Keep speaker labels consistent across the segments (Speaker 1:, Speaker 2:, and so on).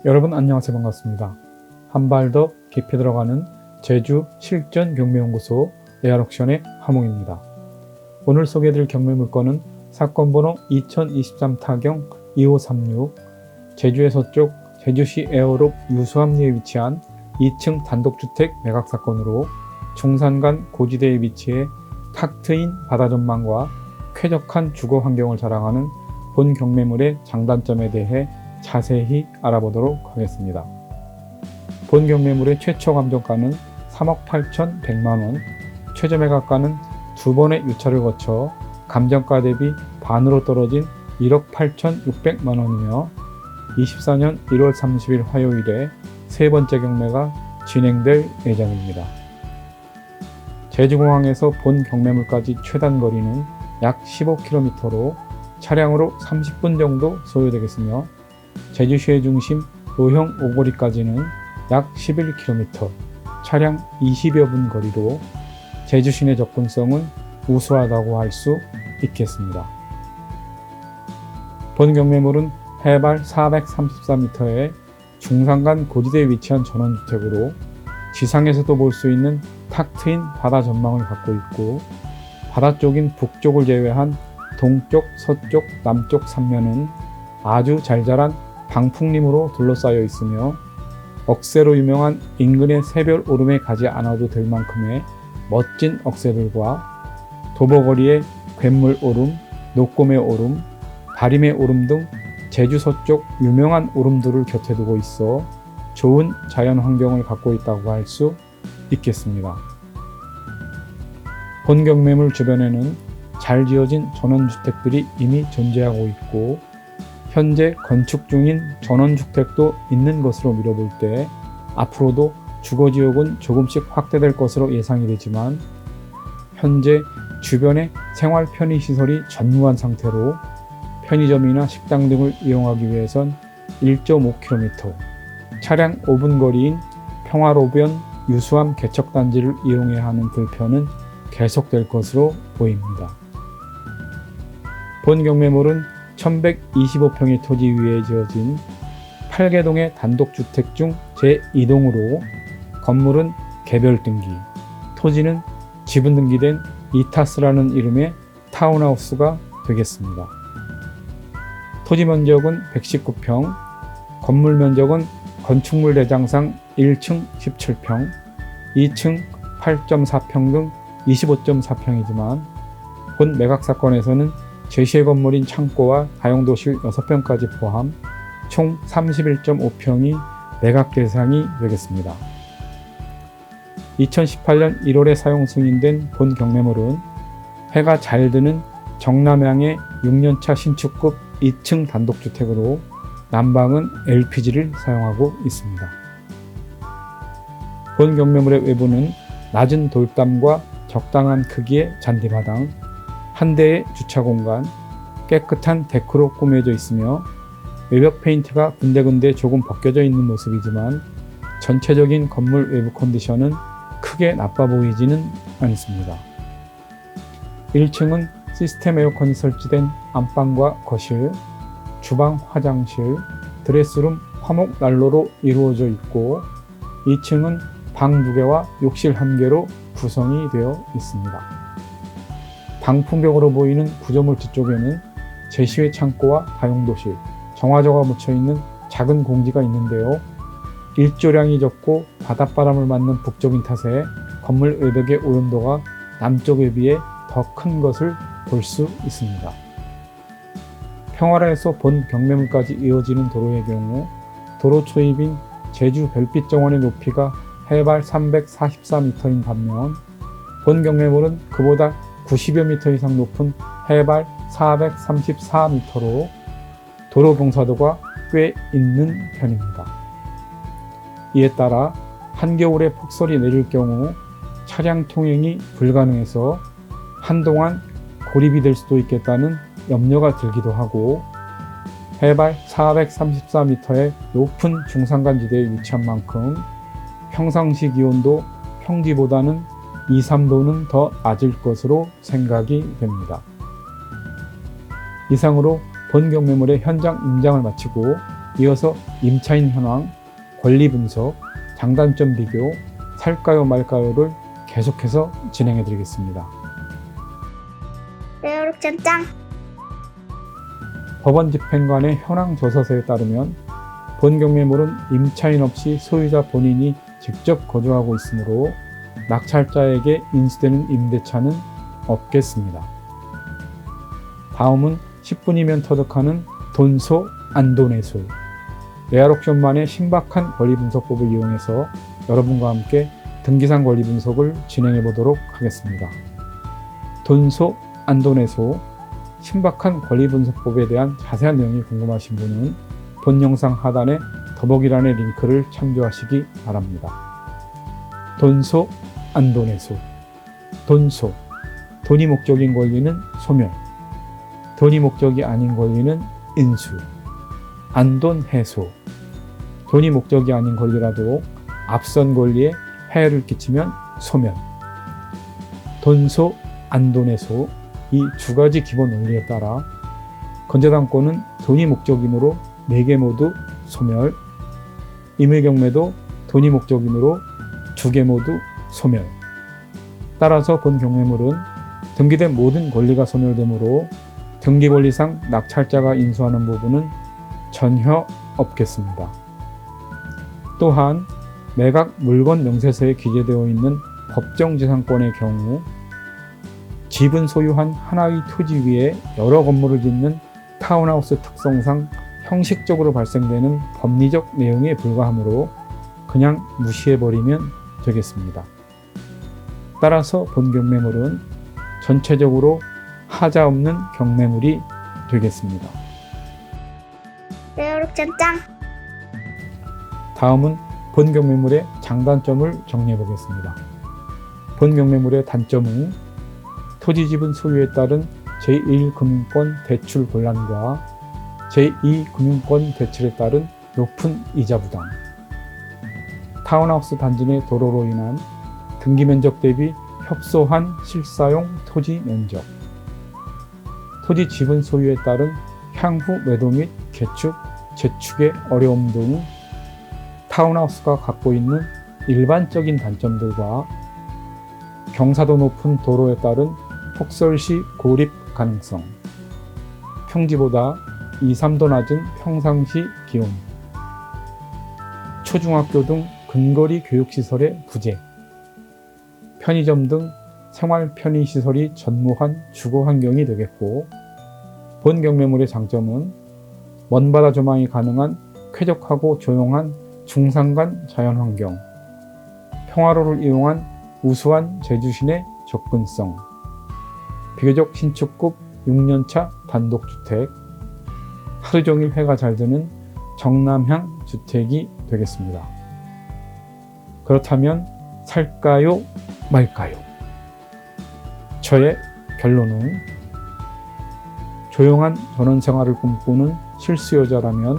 Speaker 1: 여러분 안녕하세요. 반갑습니다. 한 발 더 깊이 들어가는 제주 실전 경매연구소 에어옥션의 하몽입니다. 오늘 소개해드릴 경매 물건은 사건 번호 2023 타경 2536 제주의 서쪽 제주시 에어롭 유수암리에 위치한 2층 단독주택 매각 사건으로 중산간 고지대에 위치해 탁 트인 바다 전망과 쾌적한 주거 환경을 자랑하는 본 경매물의 장단점에 대해 자세히 알아보도록 하겠습니다. 본 경매물의 최초 감정가는 3억 8,100만원, 최저 매각가는 두 번의 유찰을 거쳐 감정가 대비 반으로 떨어진 1억 8,600만원이며 24년 1월 30일 화요일에 세 번째 경매가 진행될 예정입니다. 제주공항에서 본 경매물까지 최단 거리는 약 15km로 차량으로 30분 정도 소요되겠으며 제주시의 중심 노형 오거리까지는 약 11km, 차량 20여 분 거리로 제주 시내 접근성은 우수하다고 할 수 있겠습니다. 본 경매물은 해발 434m의 중산간 고지대에 위치한 전원주택으로 지상에서도 볼 수 있는 탁 트인 바다 전망을 갖고 있고 바다 쪽인 북쪽을 제외한 동쪽, 서쪽, 남쪽 3면은 아주 잘 자란 방풍림으로 둘러싸여 있으며 억새로 유명한 인근의 새별 오름에 가지 않아도 될 만큼의 멋진 억새들과 도보거리의 괴물 오름, 녹곰의 오름, 다림의 오름 등 제주 서쪽 유명한 오름들을 곁에 두고 있어 좋은 자연 환경을 갖고 있다고 할 수 있겠습니다. 본 경매물 주변에는 잘 지어진 전원주택들이 이미 존재하고 있고 현재 건축 중인 전원주택도 있는 것으로 미뤄볼 때 앞으로도 주거지역은 조금씩 확대될 것으로 예상이 되지만 현재 주변에 생활 편의시설이 전무한 상태로 편의점이나 식당 등을 이용하기 위해선 1.5km, 차량 5분 거리인 평화로변 유수암 개척단지를 이용해야 하는 불편은 계속될 것으로 보입니다. 본 경매물은 1125평의 토지 위에 지어진 8개동의 단독주택 중 제2동으로 건물은 개별 등기, 토지는 지분 등기된 이타스라는 이름의 타운하우스가 되겠습니다. 토지 면적은 119평, 건물 면적은 건축물 대장상 1층 17평, 2층 8.4평 등 25.4평이지만 본 매각 사건에서는 제시의 건물인 창고와 다용도실 6평까지 포함 총 31.5평이 매각 대상이 되겠습니다. 2018년 1월에 사용 승인된 본 경매물은 해가 잘 드는 정남향의 6년차 신축급 2층 단독주택으로 난방은 LPG를 사용하고 있습니다. 본 경매물의 외부는 낮은 돌담과 적당한 크기의 잔디마당, 한 대의 주차 공간, 깨끗한 데크로 꾸며져 있으며 외벽 페인트가 군데군데 조금 벗겨져 있는 모습이지만 전체적인 건물 외부 컨디션은 크게 나빠 보이지는 않습니다. 1층은 시스템 에어컨이 설치된 안방과 거실, 주방, 화장실, 드레스룸, 화목 난로로 이루어져 있고 2층은 방 2개와 욕실 1개로 구성이 되어 있습니다. 방풍벽으로 보이는 구조물 뒤쪽에는 제시의 창고와 다용도실, 정화조가 묻혀있는 작은 공지가 있는데요. 일조량이 적고 바닷바람을 맞는 북쪽인 탓에 건물 외벽의 오염도가 남쪽에 비해 더 큰 것을 볼 수 있습니다. 평화라에서 본 경매물까지 이어지는 도로의 경우 도로 초입인 제주 별빛 정원의 높이가 해발 344m인 반면 본 경매물은 그보다 90여 미터 이상 높은 해발 434m로 도로 경사도가 꽤 있는 편입니다. 이에 따라 한겨울에 폭설이 내릴 경우 차량 통행이 불가능해서 한동안 고립이 될 수도 있겠다는 염려가 들기도 하고 해발 434m의 높은 중산간지대에 위치한 만큼 평상시 기온도 평지보다는 2, 3도는 더 낮을 것으로 생각이 됩니다. 이상으로 본 경매물의 현장 임장을 마치고 이어서 임차인 현황, 권리 분석, 장단점 비교, 살까요 말까요를 계속해서 진행해 드리겠습니다.
Speaker 2: 에어록션 짱!
Speaker 1: 법원 집행관의 현황 조사서에 따르면 본 경매물은 임차인 없이 소유자 본인이 직접 거주하고 있으므로 낙찰자에게 인수되는 임대차는 없겠습니다. 다음은 10분이면 터득하는 돈소 안도내소. 레알옥션만의 신박한 권리분석법을 이용해서 여러분과 함께 등기상 권리분석을 진행해 보도록 하겠습니다. 돈소 안도내소 신박한 권리분석법에 대한 자세한 내용이 궁금하신 분은 본 영상 하단에 더보기란의 링크를 참조하시기 바랍니다. 돈소 안도내소. 돈소, 돈이 목적인 권리는 소멸, 돈이 목적이 아닌 권리는 인수. 안돈해소, 돈이 목적이 아닌 권리라도 앞선 권리에 해를 끼치면 소멸. 돈소, 안돈해소, 이 두 가지 기본 원리에 따라 건재당권은 돈이 목적이므로 4개 모두 소멸, 임의경매도 돈이 목적이므로 2개 모두 소멸. 따라서 본 경매물은 등기된 모든 권리가 소멸되므로 등기권리상 낙찰자가 인수하는 부분은 전혀 없겠습니다. 또한 매각 물건 명세서에 기재되어 있는 법정재산권의 경우 집은 소유한 하나의 토지 위에 여러 건물을 짓는 타운하우스 특성상 형식적으로 발생되는 법리적 내용에 불과하므로 그냥 무시해버리면 되겠습니다. 따라서 본 경매물은 전체적으로 하자 없는 경매물이 되겠습니다.
Speaker 2: 에어록션 짱!
Speaker 1: 다음은 본 경매물의 장단점을 정리해 보겠습니다. 본 경매물의 단점은 토지지분 소유에 따른 제1금융권 대출 곤란과 제2금융권 대출에 따른 높은 이자 부담, 타운하우스 단지 내 도로로 인한 등기 면적 대비 협소한 실사용 토지 면적, 토지 지분 소유에 따른 향후 매도 및 개축, 재축의 어려움 등 타운하우스가 갖고 있는 일반적인 단점들과 경사도 높은 도로에 따른 폭설시 고립 가능성, 평지보다 2, 3도 낮은 평상시 기온, 초중학교 등 근거리 교육시설의 부재, 편의점 등 생활 편의시설이 전무한 주거 환경이 되겠고, 본 경매물의 장점은 먼바다 조망이 가능한 쾌적하고 조용한 중산간 자연환경, 평화로를 이용한 우수한 제주시내 접근성, 비교적 신축급 6년차 단독주택, 하루종일 해가 잘 드는 정남향 주택이 되겠습니다. 그렇다면 살까요 말까요? 저의 결론은 조용한 전원생활을 꿈꾸는 실수요자라면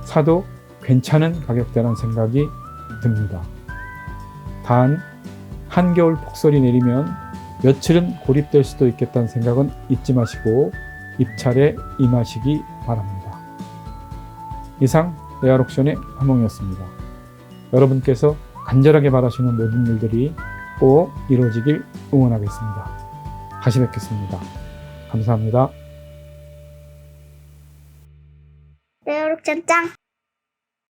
Speaker 1: 사도 괜찮은 가격대란 생각이 듭니다. 단 한겨울 폭설이 내리면 며칠은 고립될 수도 있겠다는 생각은 잊지 마시고 입찰에 임하시기 바랍니다. 이상 레알옥션의 화몽이었습니다. 여러분께서 간절하게 바라시는 모든 일들이 꼭 이루어지길 응원하겠습니다. 다시 뵙겠습니다. 감사합니다.
Speaker 2: 에어록션 짱!